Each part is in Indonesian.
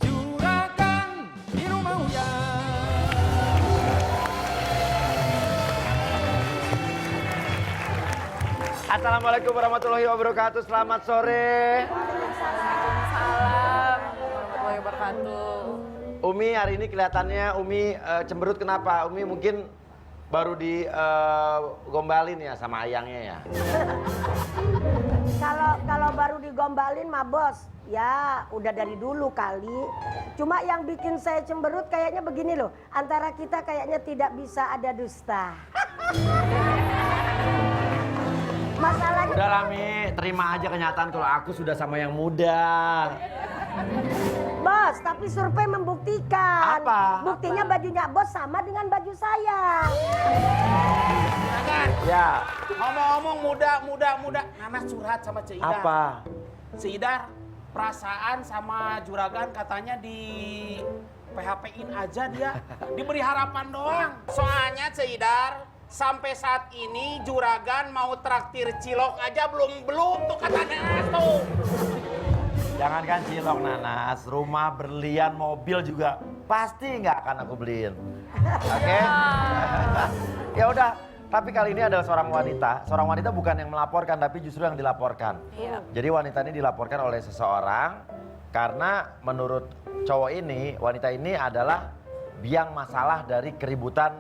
Juragan di rumah hujan. Assalamualaikum warahmatullahi wabarakatuh. Selamat sore. Waalaikumsalam warahmatullahi wabarakatuh. Umi, hari ini kelihatannya Umi cemberut kenapa? Umi mungkin baru digombalin ya sama ayangnya ya. Kalau baru digombalin mah bos, ya udah dari dulu kali. Cuma yang bikin saya cemberut kayaknya begini loh, antara kita kayaknya tidak bisa ada dusta. Masalahnya Udah lah Mi, terima aja kenyataan kalau aku sudah sama yang muda. bos, tapi survei membuktikan. Apa? Buktinya bajunya bos sama dengan baju saya. Juragan, Ya, ngomong-ngomong muda. Nana curhat sama Cik Idar. apa? Cik Idar, perasaan sama Juragan katanya di PHP-in aja dia. Diberi harapan doang. Soalnya Cik Idar, sampai saat ini Juragan mau traktir cilok aja belum tuh katanya tuh. Jangankan cilok Nanas, rumah berlian, mobil juga pasti nggak akan aku beliin. Oke? Ya udah, tapi kali ini adalah seorang wanita. Seorang wanita bukan yang melaporkan, tapi justru yang dilaporkan. Iya. Jadi wanita ini dilaporkan oleh seseorang karena menurut cowok ini, wanita ini adalah biang masalah dari keributan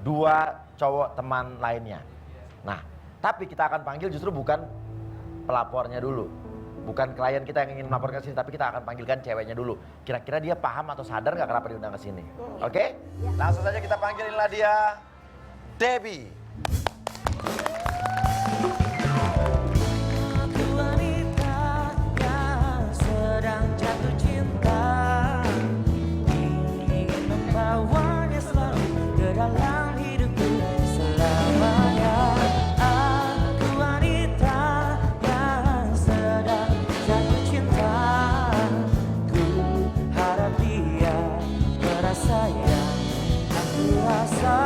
dua cowok teman lainnya. Nah, tapi kita akan panggil justru bukan pelapornya dulu. Bukan klien kita yang ingin melaporkan ke sini, tapi kita akan panggilkan ceweknya dulu. Kira-kira dia paham atau sadar nggak kenapa diundang ke sini? Oke? Langsung saja kita panggillah dia, Debbie. Wanita yang sedang jatuh cinta, ingin membawanya selalu ke dalam hidupku selamanya. Aku wanita yang sedang jatuh cinta, ku harap dia merasa yang aku rasa.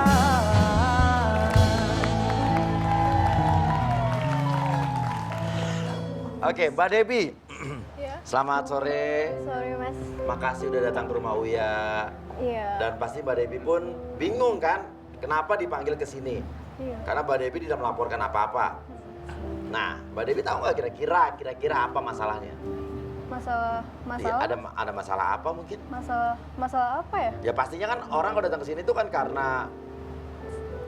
Oke, Mbak Debbie. Iya. Selamat sore. Sorry mas. Makasih udah datang ke rumah Uya. Iya. Dan pasti Mbak Debbie pun bingung kan, kenapa dipanggil ke sini? Iya. Karena Mbak Debbie tidak melaporkan apa-apa. Nah, Mbak Debbie tahu nggak kira-kira apa masalahnya? Masalah Iya, ada masalah apa mungkin? masalah apa ya? Ya pastinya kan orang kalau datang ke sini itu kan karena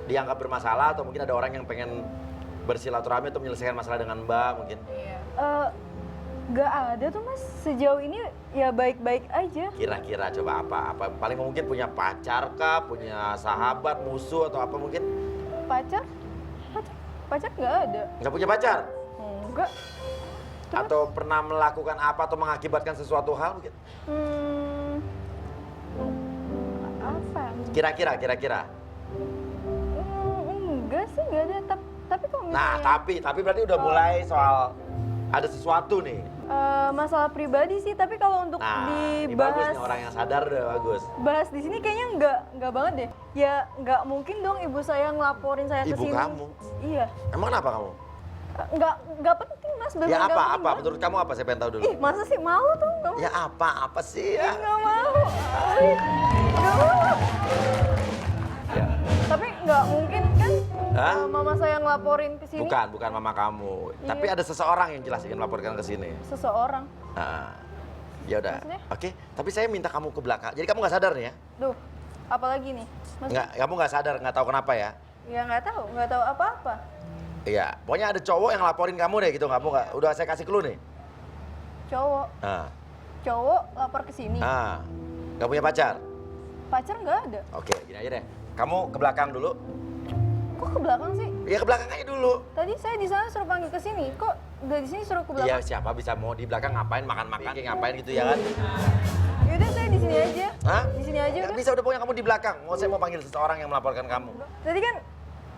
dianggap bermasalah atau mungkin ada orang yang pengen bersilaturahmi atau menyelesaikan masalah dengan Mbak mungkin. Iya. Gak ada tuh mas. Sejauh ini ya baik-baik aja. Kira-kira coba apa? Paling mungkin punya pacar kah, punya sahabat, musuh atau apa mungkin? Pacar? Pacar nggak ada. Nggak punya pacar? Enggak. Terus? Atau pernah melakukan apa atau mengakibatkan sesuatu hal mungkin? Apa? Kira-kira. Enggak sih, nggak ada. Tapi kok Nah, misalnya... tapi berarti udah mulai soal ada sesuatu nih. Masalah pribadi sih, tapi kalau untuk Nah, ini bagus dibahas nih orang yang sadar udah bagus. bahas di sini kayaknya nggak banget deh. Ya nggak mungkin dong ibu saya ngelaporin saya ke Ibu sini. kamu? Iya. Emang kenapa kamu? Nggak penting mas. Ya bener nggak penting apa? banget. Menurut kamu apa? Saya pengen tahu dulu. Ih masa sih mau tuh kamu? Ya apa sih ya? Nggak mau. Nggak mau. Ya. Tapi nggak mungkin kan Hah? mama saya ngelaporin ke sini. Bukan mama kamu. Iya. Tapi ada seseorang yang jelas ingin melaporkan ke sini. Seseorang. Nah, ya udah. Maksudnya? Oke, tapi saya minta kamu ke belakang. Jadi kamu nggak sadar nih ya? Duh, apalagi nih? Mas, Kamu nggak sadar, nggak tahu kenapa ya? ya nggak tahu apa-apa. Iya, pokoknya ada cowok yang laporin kamu deh gitu, kamu nggak? Udah saya kasih clue nih. Cowok lapor ke sini. Nggak punya pacar? Pacar nggak ada. Oke, gini aja deh. Kamu ke belakang dulu. Kok ke belakang sih? Iya ke belakang aja dulu. Tadi saya di sana suruh panggil ke sini. Kok dari sini suruh ke Iya belakang? siapa bisa mau di belakang ngapain makan-makan kayak ngapain gitu ya kan? Yaudah saya di sini aja. Hah? Di sini aja Nggak udah. bisa udah pokoknya kamu di belakang. Saya mau panggil seseorang yang melaporkan kamu. Tadi kan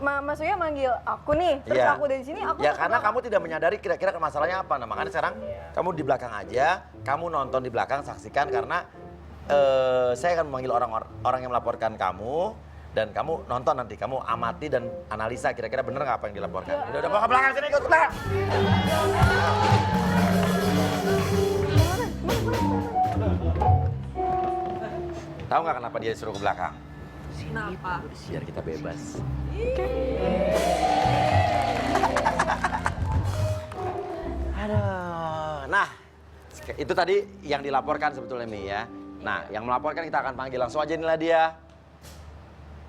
Mas Uya manggil aku nih, terus Iya. aku dari sini aku Ya ke karena belakang. kamu tidak menyadari kira-kira masalahnya apa. Nah makanya sekarang kamu di belakang aja, kamu nonton di belakang, saksikan karena saya akan memanggil orang yang melaporkan kamu. Dan kamu nonton nanti, kamu amati dan analisa kira-kira bener nggak apa yang dilaporkan. Udah bawa ke belakang sini, ikut ke belakang. Tahu nggak kenapa dia disuruh ke belakang? Kenapa? Biar kita bebas. Aduh, nah itu tadi yang dilaporkan sebetulnya Mi ya. Nah, yang melaporkan kita akan panggil langsung aja, inilah dia.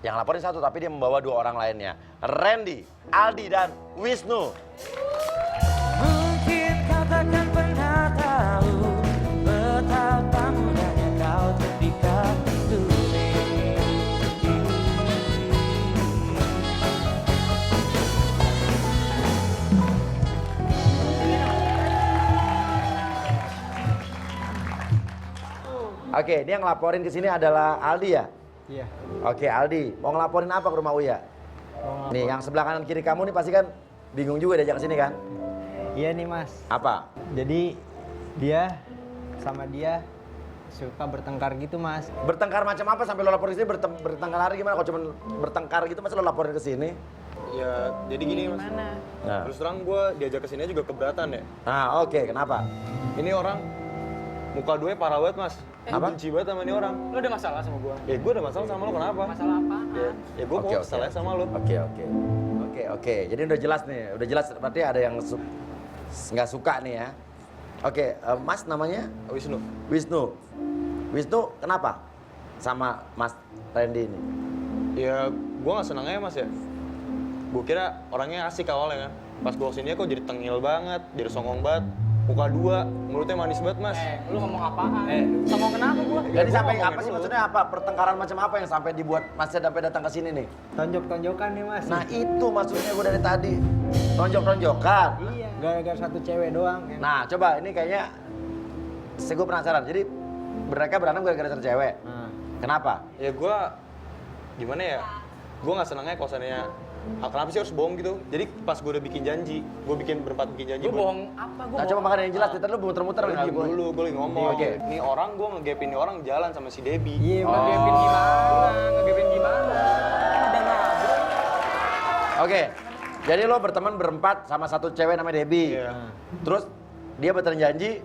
Yang laporin satu tapi dia membawa 2 orang lainnya. Randy, Aldi dan Wisnu. Mungkin kau takkan pernah tahu betapa mudahnya kau terpikat duri. Oke, ini yang ngelaporin ke sini adalah Aldi ya? Iya. Oke, Aldi, mau ngelaporin apa ke rumah Uya? Nih, yang sebelah kanan kiri kamu nih pasti kan bingung juga diajak ke sini kan? Iya nih Mas. Apa? Jadi dia sama dia suka bertengkar gitu Mas. Bertengkar macam apa sampai lo laporin ke sini? Bertengkar hari gimana? Kalau cuma bertengkar gitu masa lo laporin ke sini? Ya, jadi gini mas. Nah, Terus terang gue diajak ke sini juga keberatan ya. nah oke, kenapa? Ini orang muka duanya parah banget mas. Apa? Benci banget sama ini orang. Lo ada masalah sama gua? Ya gue ada masalah sama lo, kenapa? Masalah apaan? Ya gue mau kesal aja sama lo. Oke. Jadi udah jelas nih, udah jelas berarti ada yang nggak suka nih ya. Oke, Mas namanya? Wisnu. Wisnu. Wisnu kenapa sama Mas Randy ini? Ya gue gak senang aja mas ya. Gue kira orangnya asik awalnya kan. Pas gue kesini kok jadi tengil banget, jadi songong banget. Muka 2, mulutnya manis banget mas. Lu ngomong apaan? Ngomong kenapa gua? Jadi gua sampai ngomongin apa sih dulu. maksudnya apa? Pertengkaran macam apa yang sampai dibuat Masnya sampai datang ke sini nih? Tonjok-tonjokan nih Mas. Nah itu maksudnya gue dari tadi. Tonjok-tonjokan. Iya. Gara-gara satu cewek doang. Nah coba ini kayaknya gue penasaran. Jadi mereka berantem gara-gara satu cewek. Nah. Kenapa? Ya gue gimana ya? Gue gak senangnya kalau seandainya kenapa sih harus bohong gitu? Jadi pas gue udah bikin janji, gue berempat bikin janji. Lu buat- bohong apa? Gua Nah coba makan yang jelas. Tadi lu muter-muter Lu nggak? diem dulu, gue lagi ngomong. Oke. Nih orang, gue ngegapin nih orang jalan sama si Debbie. Iya, Mas. Ngegepin gimana? Ngegepin gimana? Udah nabrak. Oke. Jadi lo berteman berempat sama satu cewek namanya Debbie. Iya. Terus dia batalin janji.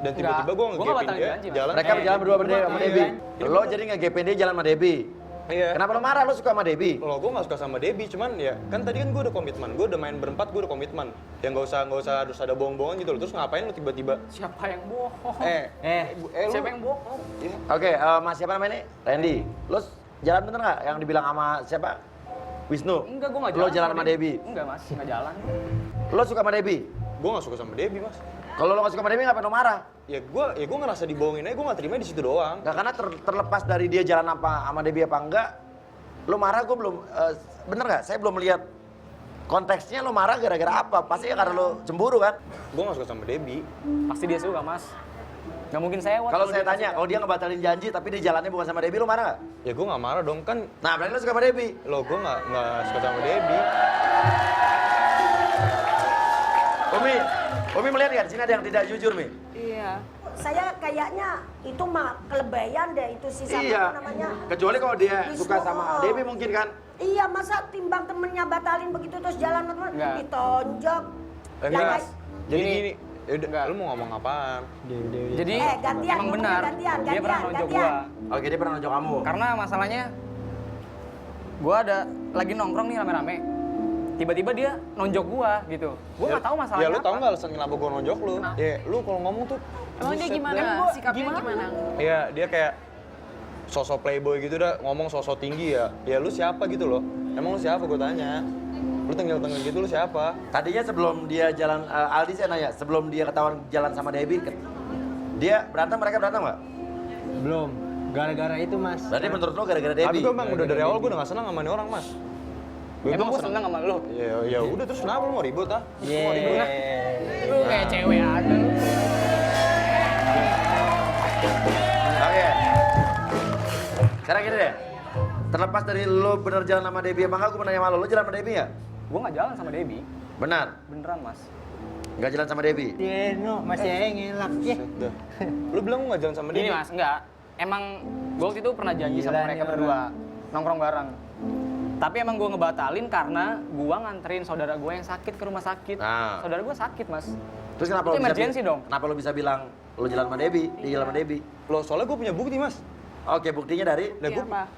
Dan tiba-tiba gue Gua nggak ngegapin batalin dia janji, Mas. jalan. Mereka berjalan berdua berdua sama Iya. Debbie. Lo jadi ngegepin dia jalan sama Debbie. Iya. Kenapa lo marah? Lo suka sama Debbie? Lo gue gak suka sama Debbie, cuman ya kan tadi kan gue udah komitmen, gue udah main berempat, gue udah komitmen. Yang gak usah harus ada bohong-bohongan gitu loh. Terus ngapain lo tiba-tiba? Siapa yang bohong? Lu- Siapa yang bohong? Oke, Mas siapa namanya nih? Randy. Lo jalan bener nggak yang dibilang sama siapa? Wisnu. Enggak, gua enggak Lo jalan sama Debbie. Enggak, Mas. Enggak jalan. Lo suka sama Debbie? Gue gak suka sama Debbie mas. Kalau lo gak suka sama Debbie ngapain lo marah? Ya gue ngerasa dibohongin aja, gue gak terima di situ doang. Nggak, karena terlepas dari dia jalan apa sama Debbie apa enggak, lo marah gue belum, bener nggak? Saya belum melihat konteksnya lo marah gara-gara apa? Pasti ya karena lo cemburu kan? Gue gak suka sama Debbie. Pasti dia suka, Mas. Nggak mungkin saya. Kalau saya tanya, kalau dia ngebatalin janji tapi dia jalannya bukan sama Debbie, lo marah nggak? Ya gue gak marah dong, kan Nah, berarti lo suka sama Debbie? lo gue gak suka sama Debbie. Umi melihat ya, di sini ada yang tidak jujur, Mi. Iya. Saya kayaknya itu mah kelebayan deh itu si siapa Iya. namanya. Kecuali kalau dia Wisnu. suka sama Debbie mungkin kan? Iya, masa timbang temennya batalin begitu terus jalan temen Enggak. ditonjok. Enggak, Yang Mas. lain- Jadi Gini. gini, yaudah, lu mau ngomong apaan? Jadi gantian, emang ngomongnya benar. gantian, Dia pernah gantian, nonjok gantian. gua. Oke, dia pernah nunjuk kamu. Karena masalahnya gua ada lagi nongkrong nih rame-rame. Tiba-tiba dia nonjok gua gitu. Gua nggak tahu masalahnya Ya lu tau apa. gak alasan kenapa gue nonjok lu? Ya lu kalau ngomong tuh Emang dia buset, gimana? Gua- Sikapnya gimana? Iya, dia kayak sosok playboy gitu dah, ngomong sosok tinggi ya. Ya lu siapa gitu loh? Emang lu siapa gue tanya? Lu tengil-tengil gitu lu siapa? Tadinya sebelum dia jalan, Aldi saya nanya, sebelum dia ketahuan jalan sama Debbie, dia mereka berantem nggak? Belum. Gara-gara itu Mas. Berarti menurut lo gara-gara Tapi Debbie? gue emang udah dari awal gue udah gak senang sama ini orang mas. Emang gua seneng sama lu. Ya udah terus kenapa lu mau ribut ah? Lu mau ribut ah? Lu kayak cewek aja lu. Oke. Sekarang gini deh. Terlepas dari lo bener jalan sama Debbie apa enggak, gue mau nanya sama lo jalan sama Debbie nggak? Gua nggak jalan sama Debbie. Benar? Beneran, Mas. Nggak jalan sama Debbie? Iya, no, masih ngelak ya. Dah. Lu bilang lu gak jalan sama dia? Gini, Mas, enggak. Emang gua waktu itu pernah janji sama Gila mereka nih berdua. nongkrong bareng. Tapi emang gue ngebatalin karena gue nganterin saudara gue yang sakit ke rumah sakit. Nah. Saudara gue sakit, Mas. Terus kenapa Itu lo bisa emergency dong. Kenapa lo bisa bilang lo jalan sama Debbie, di jalan sama Debbie? Loh, soalnya gue punya bukti, Mas. Oke, buktinya dari? Lah, Iya, gua- Pak.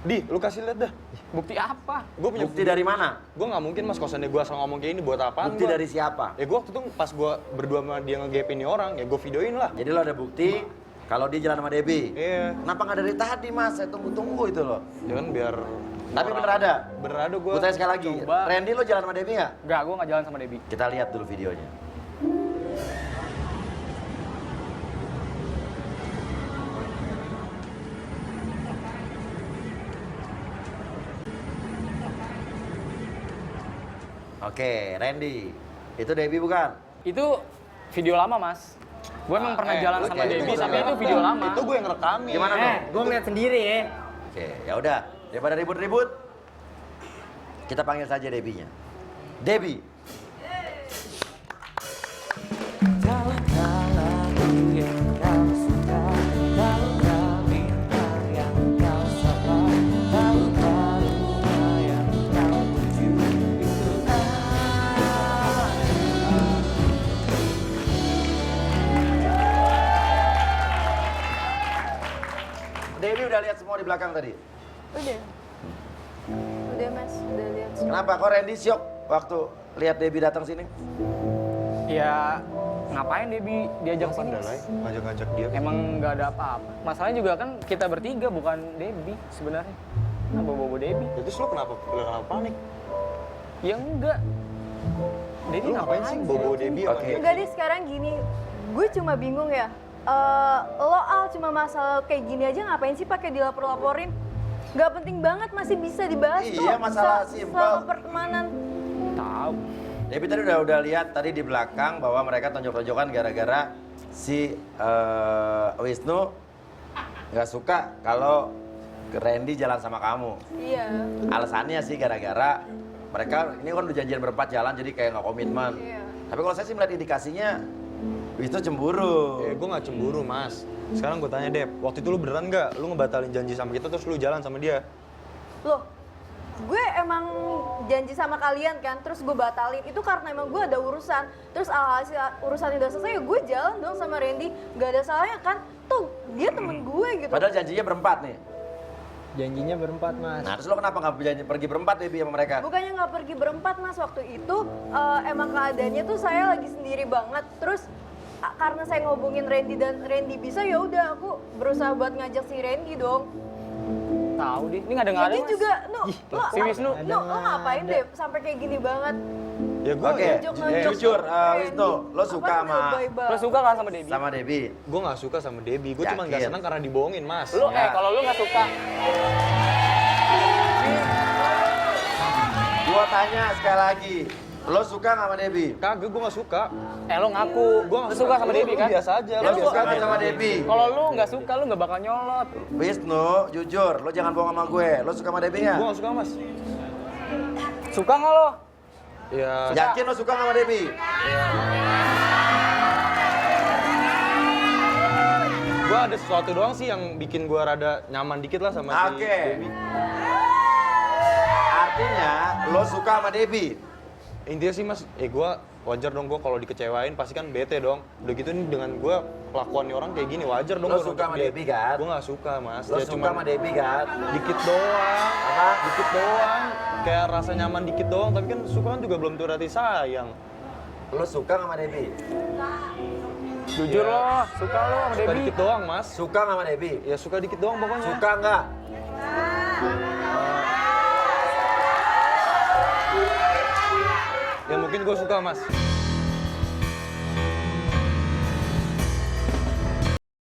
Di, lu kasih lihat dah. Bukti apa? Gue punya Bukti dari mana? Gue nggak mungkin, Mas, kosannya gue asal ngomong kayak ini buat apaan. Bukti gua? dari siapa? Ya gue waktu itu pas gue berdua sama dia ngegapin nih orang, ya gue videoin lah. Jadi lo ada bukti kalau dia jalan sama Debbie. Iya. Kenapa nggak dari tadi, Mas? Saya tunggu-tunggu itu loh. Ya kan biar... Tapi bener ada? Bener ada gue. Gue tanya sekali lagi, Coba. Randy lo jalan sama Debbie nggak? Enggak, gue nggak jalan sama Debbie. Kita lihat dulu videonya. Oke, Randy. Itu Debbie bukan? Itu video lama, Mas. Gue emang pernah jalan sama oke. Debbie, Itu tapi gua- itu video lama. Itu gue yang rekamin. Gimana dong? Gue ngeliat sendiri ya. Oke, ya udah. Daripada ribut-ribut, kita panggil saja Debbie-nya. Debbie. Tahukah lagu yang kau suka, tahukah bintang yang kau sapa, tahukah rumah yang kau tuju, itu Debbie udah lihat semua di belakang tadi. Udah. Udah, Mas. Udah lihat semua. Kenapa kok Randy syok waktu lihat Debbie datang sini? Ya, ngapain Debbie diajak sini, Mas? Ngajak-ngajak dia. Emang nggak ada apa-apa. Masalahnya juga kan kita bertiga, bukan Debbie sebenarnya. Nah, bobo Debbie. Ya, terus lo kenapa panik? Ya enggak. Debbie Lu ngapain sih bobo Debbie sama Oke. dia? Enggak deh, sekarang gini. Gue cuma bingung ya. Lo Al cuma masalah kayak gini aja ngapain sih pakai dilapor-laporin? Gak penting banget, masih bisa dibahas kok. Iya, masalah Se- simpel. Selama pertemanan. Tahu. Debbie tadi udah lihat tadi di belakang bahwa mereka tonjok-tonjokan gara-gara si Wisnu nggak suka kalau Randy jalan sama kamu. Iya. Alasannya sih gara-gara mereka ini kan udah janjian berempat jalan jadi kayak nggak komitmen. Iya. Tapi kalau saya sih melihat indikasinya Wisnu cemburu. Gue gak cemburu, Mas. Sekarang gue tanya, Dep, waktu itu lu beneran gak? Lu ngebatalin janji sama kita terus lu jalan sama dia? Loh, gue emang janji sama kalian kan, terus gue batalin. Itu karena emang gue ada urusan. Terus alhasil urusan udah selesai, ya gue jalan dong sama Randy. Gak ada salahnya kan? Tuh, dia temen gue gitu. Padahal janjinya berempat nih. Janjinya berempat, Mas. Nah terus lo kenapa nggak pergi berempat Debbie sama mereka? Bukannya nggak pergi berempat, Mas. Waktu itu emang keadaannya tuh saya lagi sendiri banget. Terus karena saya ngobongin Randy dan Randy bisa, ya udah aku berusaha buat ngajak si Randy dong. Tahu deh. Ini nggak ada nggak ada. Jadi Mas. juga, si Wisnu. lo ngapain deh sampai kayak gini banget? Ya gue Oke, jujur Wisnu, lo suka sama Lo suka kan sama Debbie? sama Debbie? Gue gak suka sama Debbie, gue cuma gak Yakin? senang karena dibohongin, Mas. Lu Ya. kalau lu nggak suka, Gua tanya sekali lagi, lo suka nggak sama Debbie? Kagak, gue gak suka. lo ngaku. Gue Lu suka sama Debbie kan? Biasa aja. Lo suka nggak sama Debbie? Kalau lu nggak suka, lu nggak bakal nyolot. Wisnu, jujur, lo jangan bohong sama gue. Lo suka sama Debbie nggak? Gue gak suka, Mas. Suka nggak lo? Ya, Yakin lo suka nggak sama Debbie? gue ada sesuatu doang sih yang bikin gue rada nyaman dikit lah sama si Oke. Debbie. Artinya lo suka sama Debbie? Intinya sih, Mas, gue wajar dong gue kalau dikecewain pasti kan bete dong. Udah gitu nih dengan gue kelakuan nih orang kayak gini wajar dong. Lo suka sama Debbie kan? Gue gak suka, Mas. Lo Dia suka cuman sama Debbie kan? dikit doang. Apa? Dikit doang. Kayak rasa nyaman dikit doang, tapi kan suka kan juga belum berarti sayang. Lo suka nggak sama Debbie? Jujur lo, suka lo sama Suka Debbie. dikit doang, Mas. Suka nggak sama Debbie? Ya suka dikit doang pokoknya. Suka nggak? Ya mungkin gue suka, Mas.